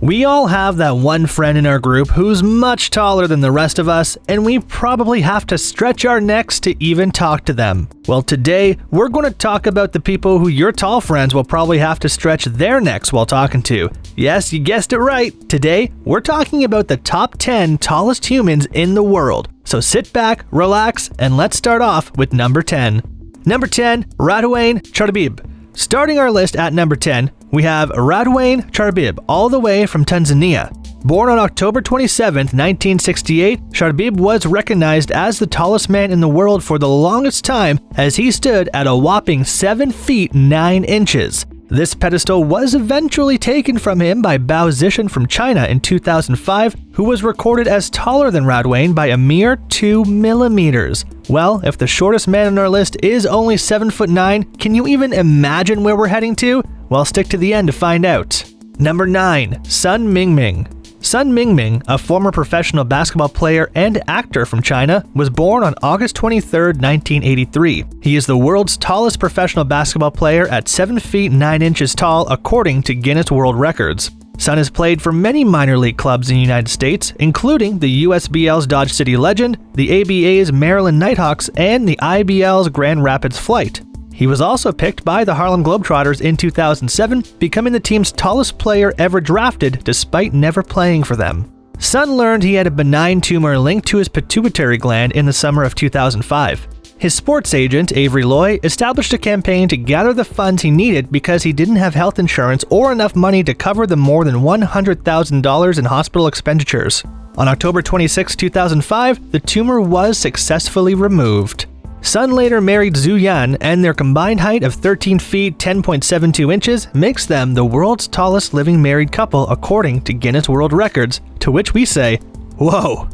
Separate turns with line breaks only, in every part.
We all have that one friend in our group who's much taller than the rest of us, and we probably have to stretch our necks to even talk to them. Well, today, we're going to talk about the people who your tall friends will probably have to stretch their necks while talking to. Yes, you guessed it right. Today, we're talking about the top 10 tallest humans in the world. So sit back, relax, and let's start off with number 10. Number 10, Radwain Charbib. Starting our list at number 10, we have Radwain Charbib, all the way from Tanzania. Born on October 27, 1968, Charbib was recognized as the tallest man in the world for the longest time as he stood at a whopping 7 feet 9 inches. This pedestal was eventually taken from him by Bao Zishan from China in 2005, who was recorded as taller than Radwain by a mere 2 millimeters. Well, if the shortest man on our list is only 7 foot 9, can you even imagine where we're heading to? Well, stick to the end to find out. Number 9. Sun Mingming. Sun Mingming, a former professional basketball player and actor from China, was born on August 23, 1983. He is the world's tallest professional basketball player at 7 feet 9 inches tall, according to Guinness World Records. Sun has played for many minor league clubs in the United States, including the USBL's Dodge City Legend, the ABA's Maryland Nighthawks, and the IBL's Grand Rapids Flight. He was also picked by the Harlem Globetrotters in 2007, becoming the team's tallest player ever drafted despite never playing for them. Sun learned he had a benign tumor linked to his pituitary gland in the summer of 2005. His sports agent, Avery Loy, established a campaign to gather the funds he needed because he didn't have health insurance or enough money to cover the more than $100,000 in hospital expenditures. On October 26, 2005, the tumor was successfully removed. Sun later married Zhu Yan, and their combined height of 13 feet 10.72 inches makes them the world's tallest living married couple according to Guinness World Records, to which we say, whoa!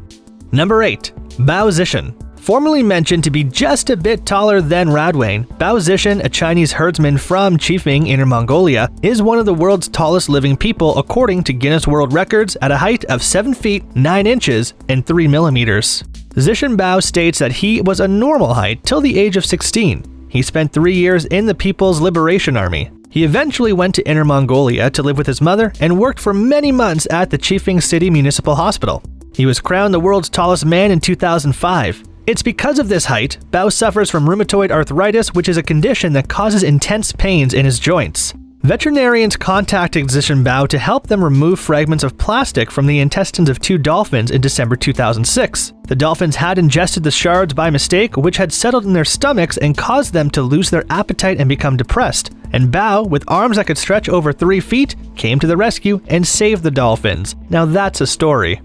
Number 8. Bao Zishan. Formerly mentioned to be just a bit taller than Radwain, Bao Zishan, a Chinese herdsman from Chifeng, Inner Mongolia, is one of the world's tallest living people according to Guinness World Records at a height of 7 feet 9 inches and 3 millimeters. Zishan Bao states that he was a normal height till the age of 16. He spent 3 years in the People's Liberation Army. He eventually went to Inner Mongolia to live with his mother and worked for many months at the Chifeng City Municipal Hospital. He was crowned the world's tallest man in 2005. It's because of this height, Bao suffers from rheumatoid arthritis, which is a condition that causes intense pains in his joints. Veterinarians contacted Zishan Bao to help them remove fragments of plastic from the intestines of 2 dolphins in December 2006. The dolphins had ingested the shards by mistake, which had settled in their stomachs and caused them to lose their appetite and become depressed. And Bao, with arms that could stretch over 3 feet, came to the rescue and saved the dolphins. Now that's a story.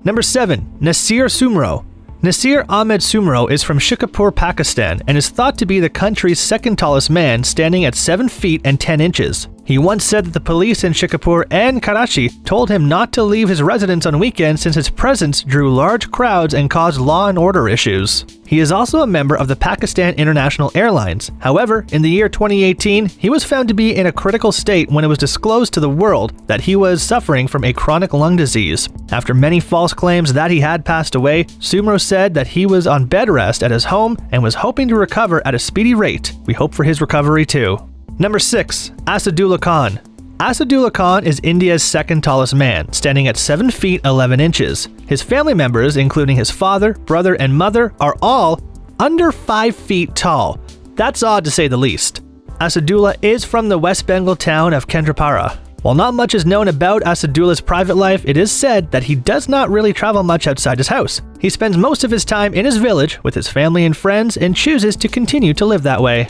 Number 7. Nasir Sumro. Nasir Ahmed Sumro is from Shikapur, Pakistan, and is thought to be the country's second tallest man, standing at 7 feet and 10 inches. He once said that the police in Shikapur and Karachi told him not to leave his residence on weekends since his presence drew large crowds and caused law and order issues. He is also a member of the Pakistan International Airlines. However, in the year 2018, he was found to be in a critical state when it was disclosed to the world that he was suffering from a chronic lung disease. After many false claims that he had passed away, Sumro said that he was on bed rest at his home and was hoping to recover at a speedy rate. We hope for his recovery too. Number 6. Asadullah Khan. Asadullah Khan is India's second tallest man, standing at 7 feet 11 inches. His family members, including his father, brother, and mother, are all under 5 feet tall. That's odd to say the least. Asadullah is from the West Bengal town of Kendrapara. While not much is known about Asadullah's private life, it is said that he does not really travel much outside his house. He spends most of his time in his village with his family and friends and chooses to continue to live that way.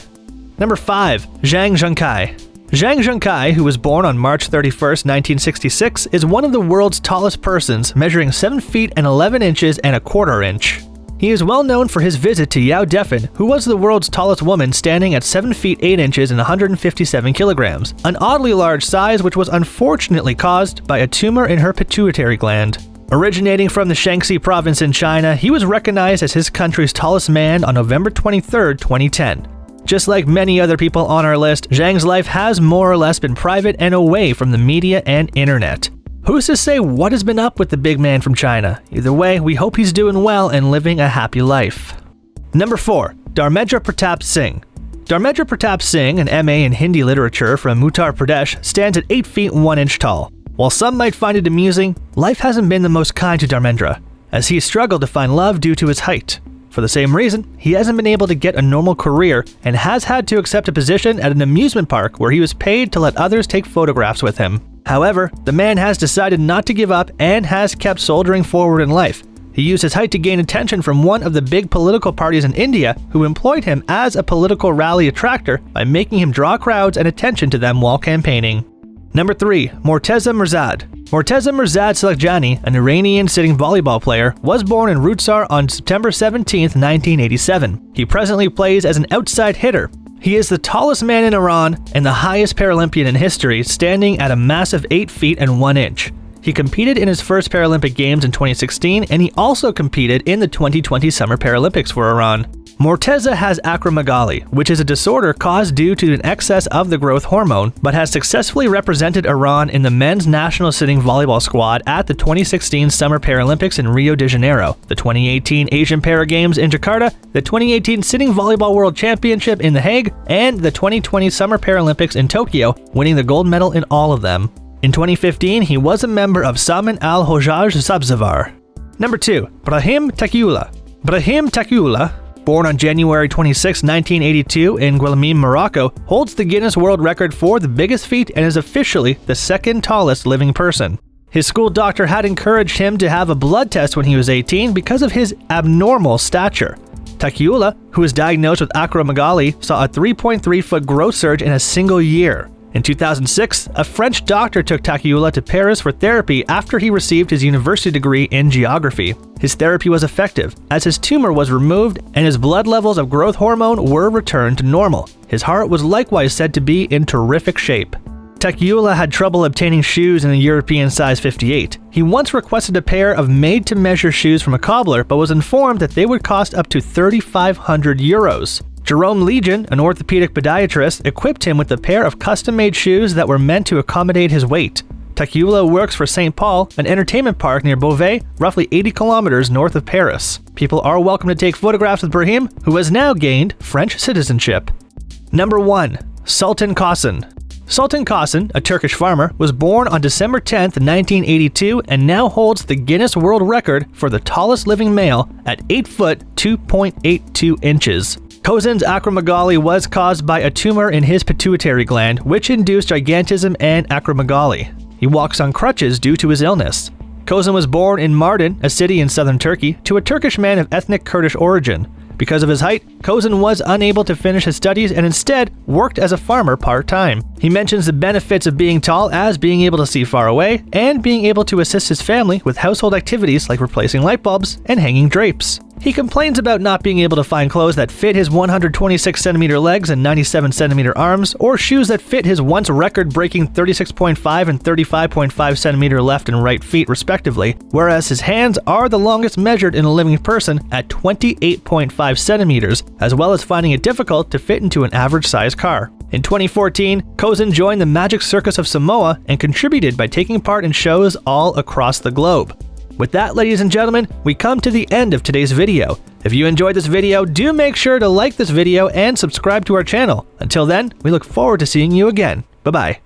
Number 5. Zhang Zhengkai. Zhang Zhengkai, who was born on March 31, 1966, is one of the world's tallest persons, measuring 7 feet and 11 inches and a quarter inch. He is well known for his visit to Yao Defan, who was the world's tallest woman, standing at 7 feet 8 inches and 157 kilograms, an oddly large size which was unfortunately caused by a tumor in her pituitary gland. Originating from the Shaanxi province in China, he was recognized as his country's tallest man on November 23, 2010. Just like many other people on our list, Zhang's life has more or less been private and away from the media and internet. Who's to say what has been up with the big man from China? Either way, we hope he's doing well and living a happy life. Number 4. Dharmendra Pratap Singh. Dharmendra Pratap Singh, an MA in Hindi literature from Uttar Pradesh, stands at 8 feet 1 inch tall. While some might find it amusing, life hasn't been the most kind to Dharmendra, as he struggled to find love due to his height. For the same reason, he hasn't been able to get a normal career and has had to accept a position at an amusement park where he was paid to let others take photographs with him. However, the man has decided not to give up and has kept soldiering forward in life. He used his height to gain attention from one of the big political parties in India, who employed him as a political rally attractor by making him draw crowds and attention to them while campaigning. Number 3. Morteza Mirzad. Morteza Mirzad Selekjani, an Iranian sitting volleyball player, was born in Rutsar on September 17, 1987. He presently plays as an outside hitter. He is the tallest man in Iran and the highest Paralympian in history, standing at a massive 8 feet and 1 inch. He competed in his first Paralympic Games in 2016, and he also competed in the 2020 Summer Paralympics for Iran. Morteza has acromegaly, which is a disorder caused due to an excess of the growth hormone, but has successfully represented Iran in the men's national sitting volleyball squad at the 2016 Summer Paralympics in Rio de Janeiro, the 2018 Asian Para Games in Jakarta, the 2018 Sitting Volleyball World Championship in The Hague, and the 2020 Summer Paralympics in Tokyo, winning the gold medal in all of them. In 2015, he was a member of Salman Al-Hojaj Sabzavar. Number 2. Brahim Taqiullah. Brahim Taqiullah, born on January 26, 1982 in Guillemim, Morocco, holds the Guinness World Record for the biggest feet and is officially the second tallest living person. His school doctor had encouraged him to have a blood test when he was 18 because of his abnormal stature. Taqiullah, who was diagnosed with acromegaly, saw a 3.3-foot growth surge in a single year. In 2006, a French doctor took Taqiullah to Paris for therapy after he received his university degree in geography. His therapy was effective, as his tumor was removed and his blood levels of growth hormone were returned to normal. His heart was likewise said to be in terrific shape. Taqiullah had trouble obtaining shoes in a European size 58. He once requested a pair of made-to-measure shoes from a cobbler, but was informed that they would cost up to 3,500 euros. Jerome Legion, an orthopedic podiatrist, equipped him with a pair of custom-made shoes that were meant to accommodate his weight. Taqiullah works for St. Paul, an entertainment park near Beauvais, roughly 80 kilometers north of Paris. People are welcome to take photographs with Brahim, who has now gained French citizenship. Number 1. Sultan Qasim. Sultan Qasim, a Turkish farmer, was born on December 10, 1982 and now holds the Guinness World Record for the tallest living male at 8 foot 2.82 inches. Qasim's acromegaly was caused by a tumor in his pituitary gland, which induced gigantism and acromegaly. He walks on crutches due to his illness. Qasim was born in Mardin, a city in southern Turkey, to a Turkish man of ethnic Kurdish origin. Because of his height, Qasim was unable to finish his studies and instead worked as a farmer part-time. He mentions the benefits of being tall as being able to see far away and being able to assist his family with household activities like replacing light bulbs and hanging drapes. He complains about not being able to find clothes that fit his 126cm legs and 97cm arms, or shoes that fit his once record-breaking 36.5 and 35.5cm left and right feet respectively, whereas his hands are the longest measured in a living person at 28.5cm, as well as finding it difficult to fit into an average-sized car. In 2014, Qasim joined the Magic Circus of Samoa and contributed by taking part in shows all across the globe. With that, ladies and gentlemen, we come to the end of today's video. If you enjoyed this video, do make sure to like this video and subscribe to our channel. Until then, we look forward to seeing you again. Bye-bye.